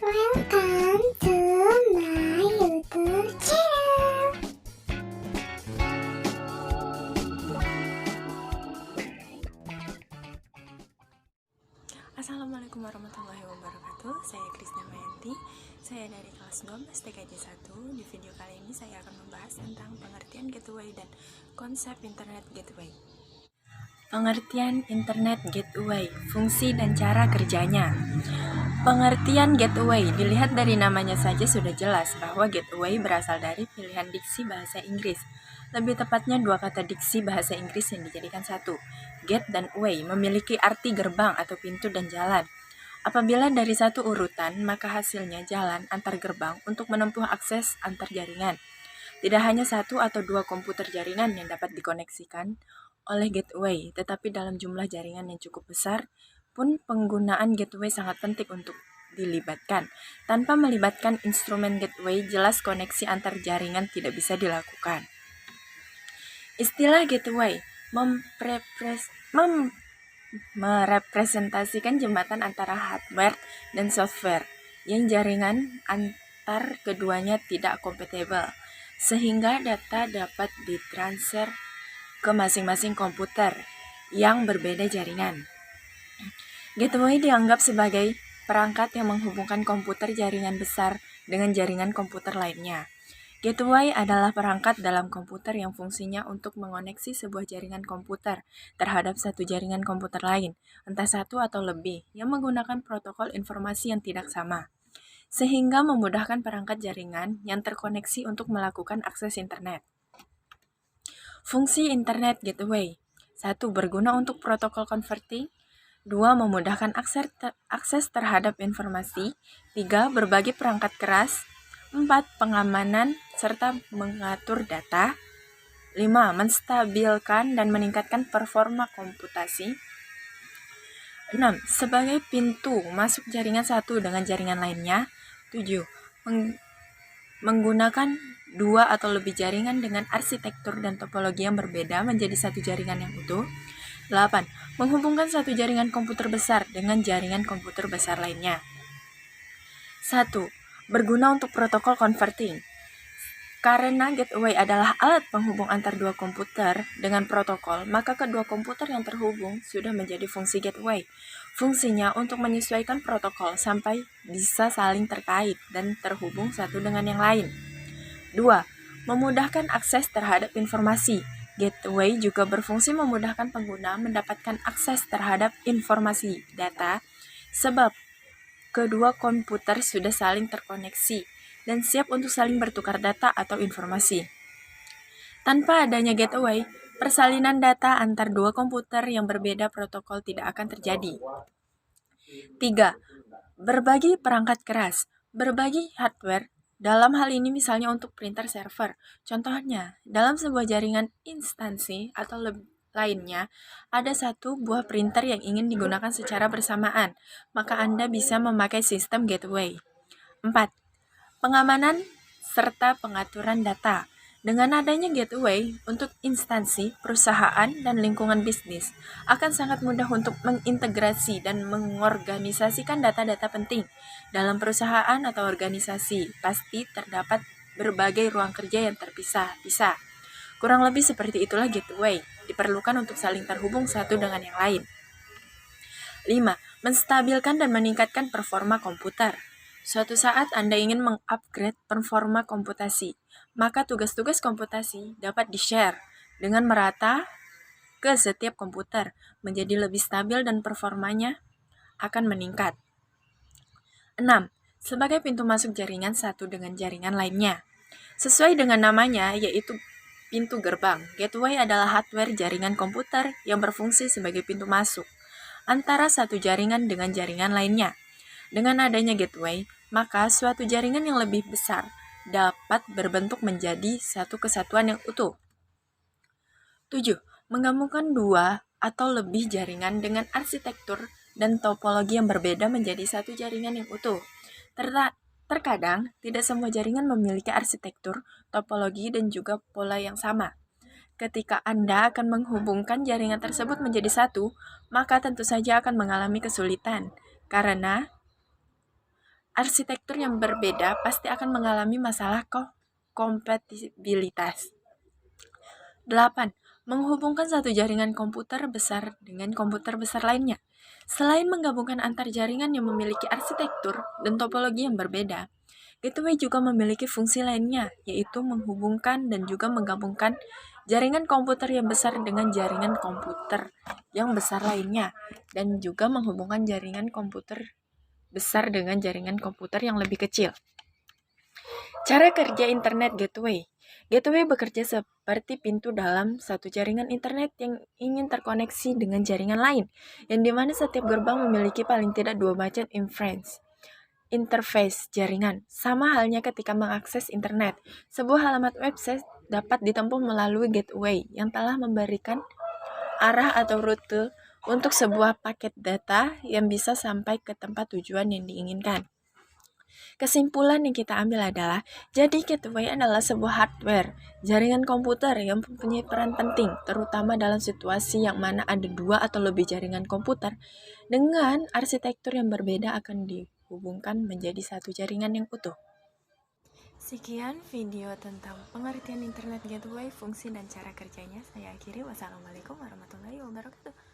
Welcome to my YouTube channel. Assalamualaikum warahmatullahi wabarakatuh. Saya Krisna Mayanti. Saya dari kelas 12 TKJ 1. Di video kali ini saya akan membahas tentang pengertian gateway dan konsep internet gateway. Pengertian internet gateway, fungsi dan cara kerjanya. Pengertian gateway dilihat dari namanya saja sudah jelas bahwa gateway berasal dari pilihan diksi bahasa Inggris. Lebih tepatnya dua kata diksi bahasa Inggris yang dijadikan satu. Gate dan way memiliki arti gerbang atau pintu dan jalan. Apabila dari satu urutan, maka hasilnya jalan antar gerbang untuk menempuh akses antar jaringan. Tidak hanya satu atau dua komputer jaringan yang dapat dikoneksikan oleh gateway, tetapi dalam jumlah jaringan yang cukup besar pun penggunaan gateway sangat penting untuk dilibatkan. Tanpa melibatkan instrumen gateway, jelas koneksi antar jaringan tidak bisa dilakukan. Istilah gateway merepresentasikan jembatan antara hardware dan software yang jaringan antar keduanya tidak kompatibel, sehingga data dapat ditransfer ke masing-masing komputer yang berbeda jaringan. Gateway dianggap sebagai perangkat yang menghubungkan komputer jaringan besar dengan jaringan komputer lainnya. Gateway adalah perangkat dalam komputer yang fungsinya untuk mengoneksi sebuah jaringan komputer terhadap satu jaringan komputer lain, entah satu atau lebih, yang menggunakan protokol informasi yang tidak sama, sehingga memudahkan perangkat jaringan yang terkoneksi untuk melakukan akses internet. Fungsi internet gateway: 1. Berguna untuk protokol converting. 2. Memudahkan akses terhadap informasi. 3. Berbagi perangkat keras. 4. Pengamanan serta mengatur data. 5. Menstabilkan dan meningkatkan performa komputasi. 6. Sebagai pintu masuk jaringan satu dengan jaringan lainnya. 7. Menggunakan dua atau lebih jaringan dengan arsitektur dan topologi yang berbeda menjadi satu jaringan yang utuh. 8. Menghubungkan satu jaringan komputer besar dengan jaringan komputer besar lainnya. 1. Berguna untuk protokol converting. Karena gateway adalah alat penghubung antar dua komputer dengan protokol, maka kedua komputer yang terhubung sudah menjadi fungsi gateway. Fungsinya untuk menyesuaikan protokol sampai bisa saling terkait dan terhubung satu dengan yang lain. 2. Memudahkan akses terhadap informasi. Gateway juga berfungsi memudahkan pengguna mendapatkan akses terhadap informasi data sebab kedua komputer sudah saling terkoneksi dan siap untuk saling bertukar data atau informasi. Tanpa adanya gateway, persalinan data antar dua komputer yang berbeda protokol tidak akan terjadi. 3. Berbagi perangkat keras. Berbagi hardware, dalam hal ini misalnya untuk printer server. Contohnya, dalam sebuah jaringan instansi atau lainnya, ada satu buah printer yang ingin digunakan secara bersamaan, maka Anda bisa memakai sistem gateway. 4. Pengamanan serta pengaturan data. Dengan adanya gateway untuk instansi, perusahaan, dan lingkungan bisnis, akan sangat mudah untuk mengintegrasi dan mengorganisasikan data-data penting. Dalam perusahaan atau organisasi, pasti terdapat berbagai ruang kerja yang terpisah-pisah. Kurang lebih seperti itulah gateway, diperlukan untuk saling terhubung satu dengan yang lain. 5. Menstabilkan dan meningkatkan performa komputer. Suatu saat Anda ingin mengupgrade performa komputasi, maka tugas-tugas komputasi dapat di-share dengan merata ke setiap komputer, menjadi lebih stabil dan performanya akan meningkat. 6. Sebagai pintu masuk jaringan satu dengan jaringan lainnya. Sesuai dengan namanya, yaitu pintu gerbang, gateway adalah hardware jaringan komputer yang berfungsi sebagai pintu masuk antara satu jaringan dengan jaringan lainnya. Dengan adanya gateway, maka suatu jaringan yang lebih besar dapat berbentuk menjadi satu kesatuan yang utuh. 7. Menggabungkan dua atau lebih jaringan dengan arsitektur dan topologi yang berbeda menjadi satu jaringan yang utuh. Terkadang, tidak semua jaringan memiliki arsitektur, topologi, dan juga pola yang sama. Ketika Anda akan menghubungkan jaringan tersebut menjadi satu, maka tentu saja akan mengalami kesulitan, karena arsitektur yang berbeda pasti akan mengalami masalah kompatibilitas. 8. Menghubungkan satu jaringan komputer besar dengan komputer besar lainnya. Selain menggabungkan antar jaringan yang memiliki arsitektur dan topologi yang berbeda, gateway juga memiliki fungsi lainnya, yaitu menghubungkan dan juga menggabungkan jaringan komputer yang besar dengan jaringan komputer yang besar lainnya, dan juga menghubungkan jaringan komputer besar dengan jaringan komputer yang lebih kecil. Cara kerja internet gateway. Gateway bekerja seperti pintu dalam satu jaringan internet yang ingin terkoneksi dengan jaringan lain, yang dimana setiap gerbang memiliki paling tidak 2 macam interface jaringan. Sama halnya ketika mengakses internet. Sebuah halaman website dapat ditempuh melalui gateway yang telah memberikan arah atau rute untuk sebuah paket data yang bisa sampai ke tempat tujuan yang diinginkan. Kesimpulan yang kita ambil adalah, jadi gateway adalah sebuah hardware, jaringan komputer yang mempunyai peran penting, terutama dalam situasi yang mana ada 2 atau lebih jaringan komputer dengan arsitektur yang berbeda akan dihubungkan menjadi satu jaringan yang utuh. Sekian video tentang pengertian internet gateway, fungsi dan cara kerjanya. Saya akhiri. Wassalamualaikum warahmatullahi wabarakatuh.